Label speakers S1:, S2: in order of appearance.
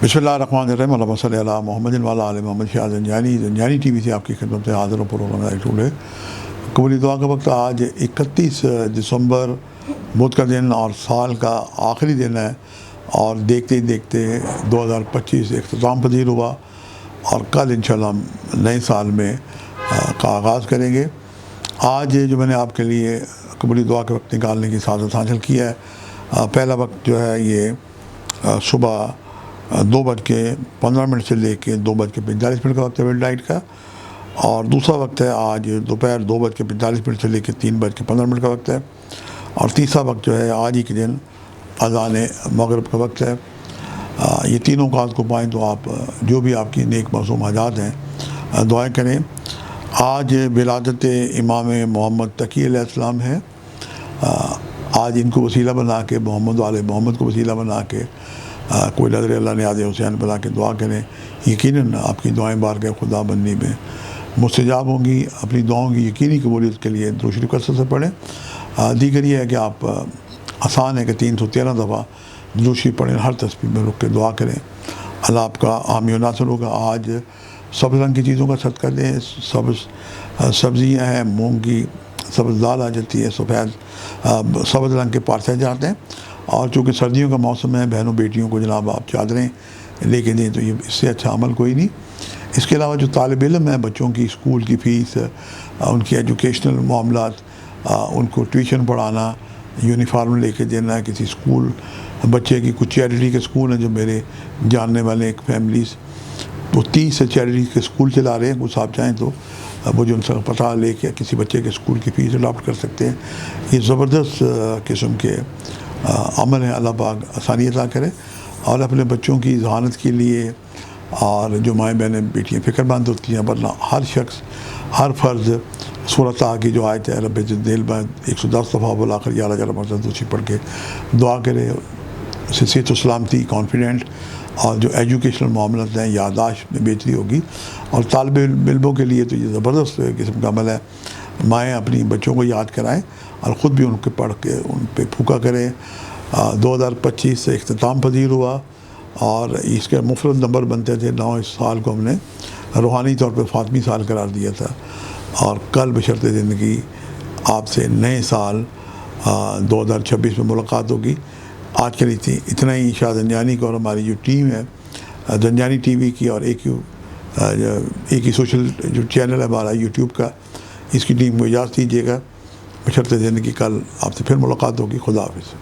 S1: بسم اللہ الرحمن الرحیم، اللہم صلی علی محمد وعلی آل محمد۔ شاہ زنجانی ٹی وی سے آپ کی خدمت میں حاضر ہوں۔ پروگرام ٹول ہے قبولی دعا کا وقت۔ آج 31 دسمبر بدھ کا دن اور سال کا آخری دن ہے، اور دیکھتے ہی دیکھتے 2025 اختتام پذیر ہوا، اور کل انشاءاللہ نئے سال میں کا آغاز کریں گے۔ آج جو میں نے آپ کے لیے قبولی دعا کے وقت نکالنے کی سعادت حاصل کی ہے، پہلا وقت جو ہے یہ صبح 2:15 سے لے کے 2:45 کا وقت ہے مڈ نائٹ کا، اور دوسرا وقت ہے آج دوپہر 2:45 سے لے کے 3:15 کا وقت ہے، اور تیسرا وقت جو ہے آج ہی کے دن اذان مغرب کا وقت ہے۔ یہ تینوں اوقات کو پائیں تو آپ جو بھی آپ کی نیک معصوم حاجات ہیں دعائیں کریں۔ آج ولادت امام محمد تقی علیہ السلام ہے۔ آج ان کو وسیلہ بنا کے محمد والے محمد کو وسیلہ بنا کے کوئی نظر اللہ نیاز حسین بنا کے دعا کریں، یقیناً آپ کی دعائیں بارگاہ خدا بندی میں مستجاب ہوں گی۔ اپنی دعاؤں کی یقینی قبولیت کے لیے درود شریف کثرت سے پڑھیں۔ دیگر یہ ہے کہ آپ آسان ہے کہ 313 دفعہ درود شریف پڑھیں، ہر تسبیح میں رک کے دعا کریں، اللہ آپ کا حامی و ناصر ہوگا۔ آج سبز رنگ کی چیزوں کا صدقہ دیں۔ سبزیاں ہیں، مونگ کی سبز دال آ جاتی ہے، سبز رنگ کے پارسے جاتے ہیں، اور چونکہ سردیوں کا موسم ہے، بہنوں بیٹیوں کو جناب آپ چادریں لے کے دیں، تو یہ اس سے اچھا عمل کوئی نہیں۔ اس کے علاوہ جو طالب علم ہیں، بچوں کی اسکول کی فیس، ان کی ایجوکیشنل معاملات، ان کو ٹیوشن پڑھانا، یونیفارم لے کے دینا، کسی اسکول بچے کی کچھ چیریٹی کے اسکول ہیں جو میرے جاننے والے ایک فیملیز تو 30 چیریٹی کے اسکول چلا رہے ہیں، کچھ آپ چاہیں تو مجھے ان سے پتہ لے کے کسی بچے کے اسکول کی فیس اڈاپٹ کر سکتے ہیں۔ یہ زبردست قسم کے عمل ہے، اللہ پاک آسانی عطا کرے، اور اپنے بچوں کی ذہانت کے لیے، اور جو مائیں بہنیں بیٹیاں فکر مند ہوتی ہیں، ورنہ ہر شخص ہر فرض سورۃ طٰہٰ کی جو آیت ہے رب زدنی علما 110 دفعہ بالآخر 11 مرتبہ دوسری پڑھ کے دعا کرے، اسے صحت و سلامتی، کانفیڈنٹ، اور جو ایجوکیشنل معاملات ہیں یادداشت میں بہتری ہوگی۔ اور طالب علموں کے لیے تو یہ زبردست قسم کا عمل ہے، مائیں اپنی بچوں کو یاد کرائیں اور خود بھی ان کے پڑھ کے ان پہ پھوکا کریں۔ 2025 سے اختتام پذیر ہوا، اور اس کے مفرد نمبر بنتے تھے 9۔ اس سال کو ہم نے روحانی طور پہ فاطمی سال قرار دیا تھا، اور کل بشرط زندگی آپ سے نئے سال 2026 میں ملاقات ہوگی۔ آج کے لیے اتنا ہی۔ شاہ زنجانی کو اور ہماری جو ٹیم ہے زنجانی ٹی وی کی، اور ایک ہی سوشل جو چینل ہے ہمارا یوٹیوب کا، اس کی ٹیم کو اجازت دیجیے گا۔ بشرط زندگی کل آپ سے پھر ملاقات ہوگی۔ خدا حافظ۔